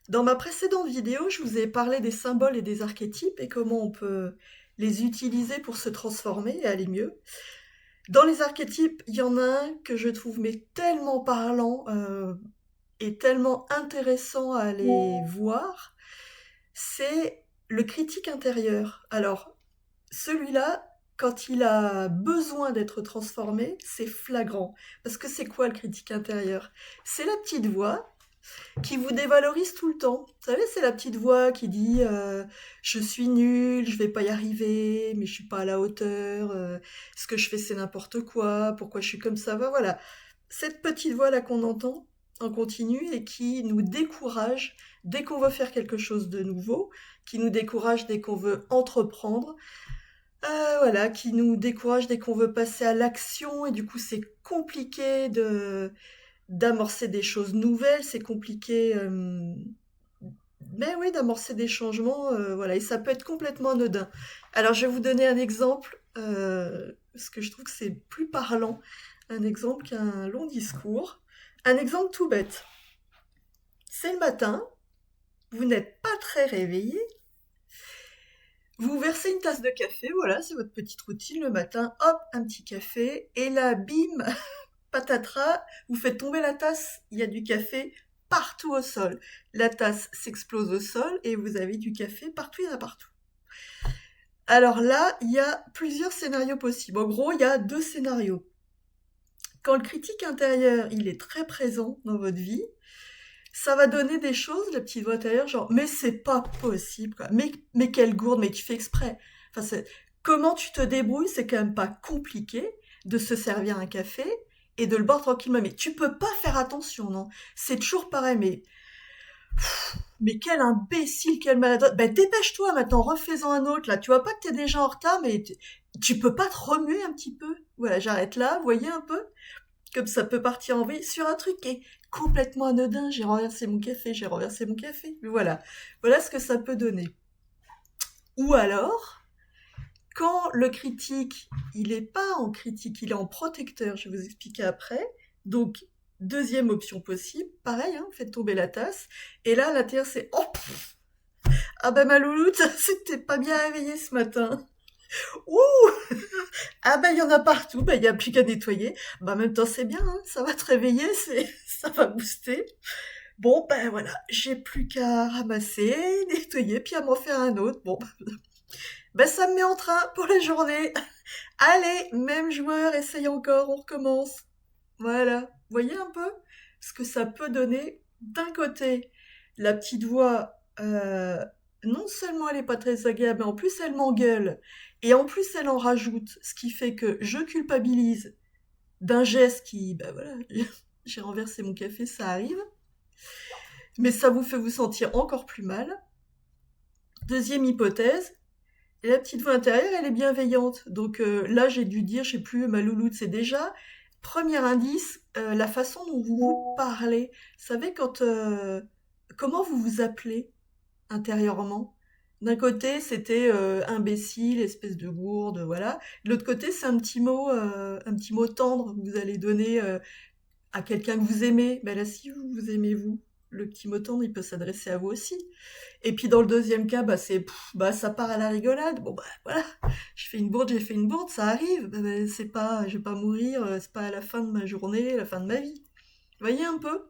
Dans ma précédente vidéo, je vous ai parlé des symboles et des archétypes et comment on peut les utiliser pour se transformer et aller mieux. Dans les archétypes, il y en a un que je trouve mais tellement parlant et tellement intéressant à aller voir, c'est le critique intérieur. Alors, celui-là, quand il a besoin d'être transformé, c'est flagrant. Parce que c'est quoi le critique intérieur? C'est la petite voix qui vous dévalorise tout le temps. Vous savez, c'est la petite voix qui dit je suis nulle, je vais pas y arriver, mais je suis pas à la hauteur, ce que je fais c'est n'importe quoi, pourquoi je suis comme ça, va voilà. Cette petite voix là qu'on entend en continu et qui nous décourage dès qu'on veut faire quelque chose de nouveau, qui nous décourage dès qu'on veut entreprendre, voilà, qui nous décourage dès qu'on veut passer à l'action et du coup c'est compliqué de d'amorcer des choses nouvelles, c'est compliqué, mais oui, d'amorcer des changements, voilà, et ça peut être complètement anodin. Alors, je vais vous donner un exemple, parce que je trouve que c'est plus parlant, un exemple qu'un long discours. Un exemple tout bête. C'est le matin, vous n'êtes pas très réveillé, vous versez une tasse de café, voilà, c'est votre petite routine le matin, hop, un petit café, et là, bim, patatras, vous faites tomber la tasse, il y a du café partout au sol. La tasse s'explose au sol et vous avez du café partout, il y en a partout. Alors là, il y a plusieurs scénarios possibles. En gros, il y a deux scénarios. Quand le critique intérieur, il est très présent dans votre vie, ça va donner des choses, la petite voix intérieure, genre, mais c'est pas possible, quoi. Mais quelle gourde, mais tu fais exprès. Enfin, comment tu te débrouilles, c'est quand même pas compliqué de se servir un café et de le boire tranquillement. Mais tu peux pas faire attention, non? C'est toujours pareil, mais quel imbécile, quel maladroit. Ben, dépêche-toi maintenant, refais-en un autre, là. Tu vois pas que t'es déjà en retard, mais tu peux pas te remuer un petit peu? Voilà, j'arrête là, voyez un peu? Comme ça peut partir en vrille sur un truc qui est complètement anodin. J'ai renversé mon café, j'ai renversé mon café. Mais voilà, voilà ce que ça peut donner. Ou alors, quand le critique, il est pas en critique, il est en protecteur, je vais vous expliquer après. Donc, deuxième option possible, pareil, hein, faites tomber la tasse. Et là, à l'intérieur, c'est oh, ah ben ma louloute, c'était pas bien réveillé ce matin. Ouh, ah ben il y en a partout, ben il y a plus qu'à nettoyer. Ben en même temps c'est bien, hein, ça va te réveiller, ça va booster. Bon ben voilà, j'ai plus qu'à ramasser, nettoyer, puis à m'en faire un autre. Bon, ben ça me met en train pour la journée. Allez, même joueur, essaye encore, on recommence. Voilà, voyez un peu ce que ça peut donner. D'un côté, la petite voix, non seulement elle est pas très agréable, mais en plus elle m'engueule. Et en plus elle en rajoute, ce qui fait que je culpabilise d'un geste qui, ben voilà, j'ai renversé mon café, ça arrive. Mais ça vous fait vous sentir encore plus mal. Deuxième hypothèse, la petite voix intérieure, elle est bienveillante. Donc là, j'ai dû dire, je sais plus, ma louloute, c'est déjà. Premier indice, la façon dont vous vous parlez. Vous savez, comment vous vous appelez intérieurement? D'un côté, c'était imbécile, espèce de gourde, voilà. De l'autre côté, c'est un petit mot tendre que vous allez donner à quelqu'un que vous aimez. Ben là, si vous vous aimez vous, le petit mot tendre, il peut s'adresser à vous aussi. Et puis dans le deuxième cas, bah c'est bah ça part à la rigolade. Bon bah voilà, j'ai fait une bourde, ça arrive. C'est pas, je vais pas mourir, c'est pas à la fin de ma journée, à la fin de ma vie. Vous voyez un peu?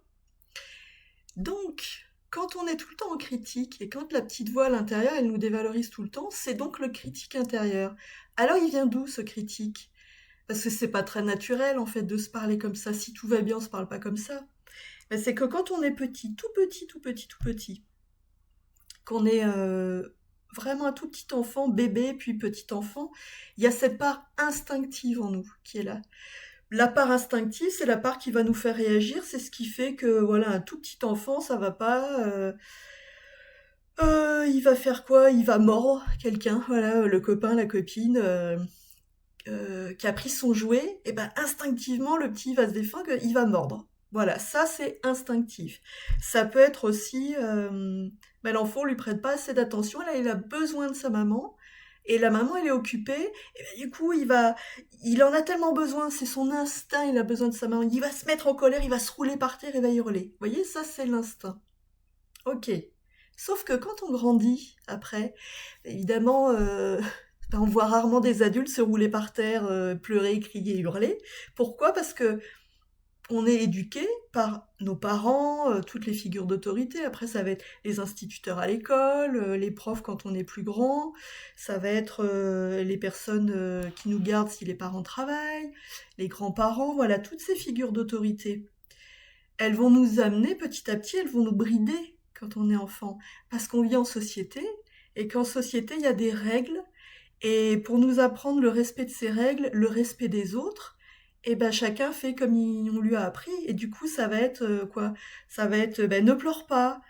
Donc, quand on est tout le temps en critique et quand la petite voix à l'intérieur, elle nous dévalorise tout le temps, c'est donc le critique intérieur. Alors il vient d'où ce critique? Parce que c'est pas très naturel en fait de se parler comme ça. Si tout va bien, on se parle pas comme ça. Ben, c'est que quand on est petit, tout petit, tout petit, tout petit, qu'on est vraiment un tout petit enfant, bébé, puis petit enfant, il y a cette part instinctive en nous qui est là. La part instinctive, c'est la part qui va nous faire réagir, c'est ce qui fait que voilà, un tout petit enfant, ça va pas. Il va faire quoi? Il va mordre quelqu'un, voilà, le copain, la copine qui a pris son jouet, et ben instinctivement le petit va se défendre, il va mordre. Voilà, ça c'est instinctif. Ça peut être aussi, ben, l'enfant lui prête pas assez d'attention, là il a besoin de sa maman, et la maman elle est occupée, et ben, du coup il en a tellement besoin, c'est son instinct, il a besoin de sa maman, il va se mettre en colère, il va se rouler par terre et va hurler. Vous voyez, ça c'est l'instinct. OK. Sauf que quand on grandit après, évidemment, ben, on voit rarement des adultes se rouler par terre, pleurer, crier, hurler. Pourquoi? Parce que on est éduqué par nos parents, toutes les figures d'autorité. Après, ça va être les instituteurs à l'école, les profs quand on est plus grand. Ça va être les personnes qui nous gardent si les parents travaillent, les grands-parents. Voilà, toutes ces figures d'autorité. Elles vont nous amener petit à petit, elles vont nous brider quand on est enfant. Parce qu'on vit en société et qu'en société, il y a des règles et pour nous apprendre le respect de ces règles, le respect des autres, et ben chacun fait comme on lui a appris. Et du coup, ça va être quoi? Ça va être ben, ne pleure pas,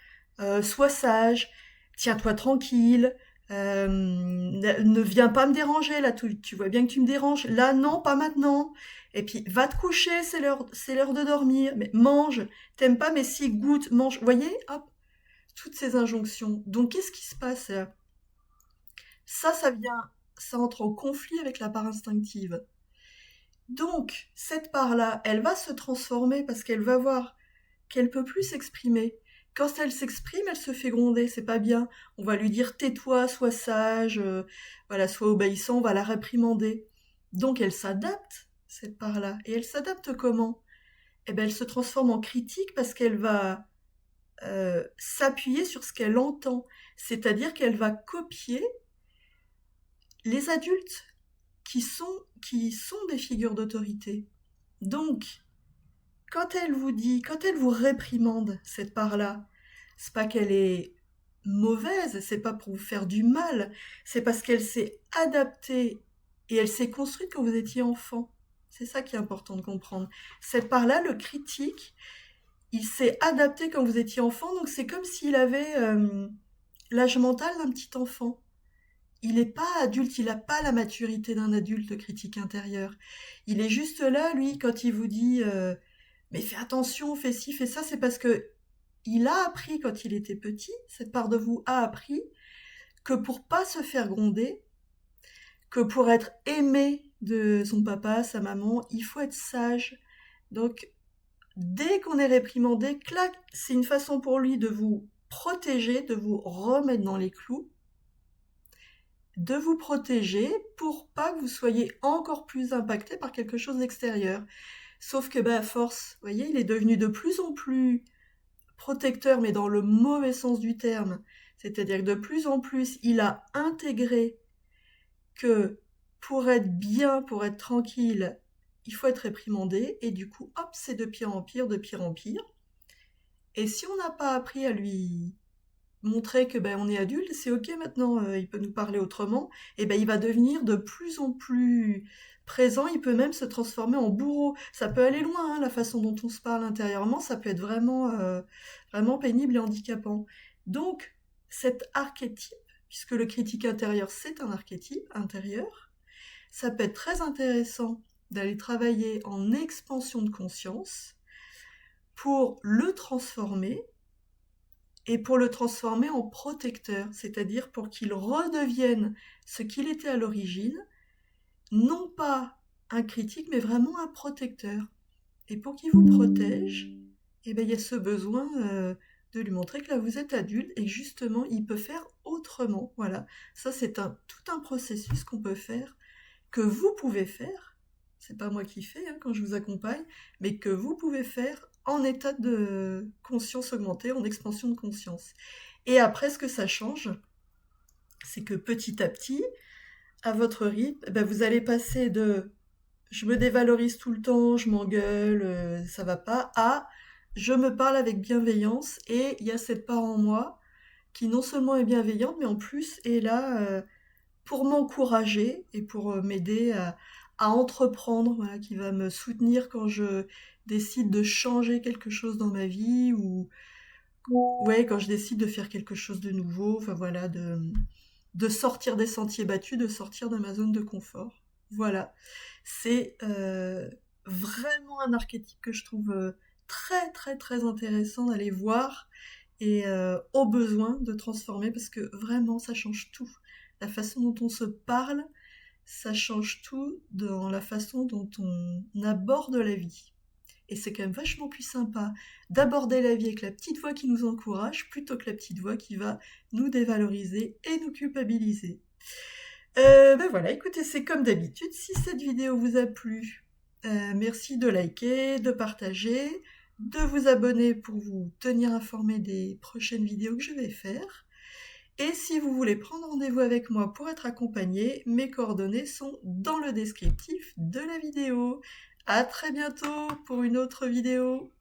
sois sage, tiens-toi tranquille, ne viens pas me déranger là. Tu vois bien que tu me déranges. Là, non, pas maintenant. Et puis va te coucher, c'est l'heure de dormir. Mais mange, t'aimes pas, mais si goûte, mange. Vous voyez, hop, toutes ces injonctions. Donc qu'est-ce qui se passe là? Ça vient, ça entre en conflit avec la part instinctive. Donc, cette part-là, elle va se transformer parce qu'elle va voir qu'elle peut plus s'exprimer. Quand elle s'exprime, elle se fait gronder, c'est pas bien. On va lui dire tais-toi, sois sage, voilà, sois obéissant, on va la réprimander. Donc elle s'adapte, cette part-là. Et elle s'adapte comment? Eh ben, elle se transforme en critique parce qu'elle va s'appuyer sur ce qu'elle entend. C'est-à-dire qu'elle va copier les adultes qui sont des figures d'autorité. Donc, quand elle vous réprimande, cette part-là, c'est pas qu'elle est mauvaise, c'est pas pour vous faire du mal, c'est parce qu'elle s'est adaptée et elle s'est construite quand vous étiez enfant. C'est ça qui est important de comprendre. Cette part-là, le critique, il s'est adapté quand vous étiez enfant, donc c'est comme s'il avait l'âge mental d'un petit enfant. Il n'est pas adulte, il n'a pas la maturité d'un adulte critique intérieur. Il est juste là, lui, quand il vous dit mais fais attention, fais ci, fais ça, c'est parce que il a appris quand il était petit, cette part de vous a appris que pour pas se faire gronder, que pour être aimé de son papa, sa maman, il faut être sage. Donc, dès qu'on est réprimandé, clac, c'est une façon pour lui de vous protéger, de vous remettre dans les clous, de vous protéger pour pas que vous soyez encore plus impacté par quelque chose d'extérieur. Sauf que, bah, à force, vous voyez, il est devenu de plus en plus protecteur, mais dans le mauvais sens du terme. C'est-à-dire que de plus en plus, il a intégré que pour être bien, pour être tranquille, il faut être réprimandé, et du coup, hop, c'est de pire en pire, de pire en pire. Et si on n'a pas appris à lui montrer que ben on est adulte, c'est ok maintenant, il peut nous parler autrement, et ben il va devenir de plus en plus présent, il peut même se transformer en bourreau. Ça peut aller loin, hein, la façon dont on se parle intérieurement, ça peut être vraiment pénible et handicapant. Donc, cet archétype, puisque le critique intérieur, c'est un archétype intérieur, ça peut être très intéressant d'aller travailler en expansion de conscience pour le transformer et pour le transformer en protecteur, c'est-à-dire pour qu'il redevienne ce qu'il était à l'origine, non pas un critique, mais vraiment un protecteur. Et pour qu'il vous protège, eh ben, il y a ce besoin de lui montrer que là vous êtes adulte et que justement il peut faire autrement. Voilà, ça c'est tout un processus qu'on peut faire, que vous pouvez faire. C'est pas moi qui fais hein, quand je vous accompagne, mais que vous pouvez faire en état de conscience augmentée, en expansion de conscience. Et après, ce que ça change, c'est que petit à petit, à votre rythme, ben vous allez passer de je me dévalorise tout le temps, je m'engueule, ça va pas, à je me parle avec bienveillance et il y a cette part en moi qui non seulement est bienveillante, mais en plus est là pour m'encourager et pour m'aider à entreprendre, voilà, qui va me soutenir quand je décide de changer quelque chose dans ma vie ou ouais, quand je décide de faire quelque chose de nouveau, enfin voilà, de sortir des sentiers battus, de sortir de ma zone de confort. Voilà, c'est vraiment un archétype que je trouve très très très intéressant d'aller voir et au besoin de transformer parce que vraiment ça change tout. La façon dont on se parle, ça change tout dans la façon dont on aborde la vie. Et c'est quand même vachement plus sympa d'aborder la vie avec la petite voix qui nous encourage plutôt que la petite voix qui va nous dévaloriser et nous culpabiliser. Ben voilà, écoutez, c'est comme d'habitude. Si cette vidéo vous a plu, merci de liker, de partager, de vous abonner pour vous tenir informé des prochaines vidéos que je vais faire. Et si vous voulez prendre rendez-vous avec moi pour être accompagné, mes coordonnées sont dans le descriptif de la vidéo. À très bientôt pour une autre vidéo.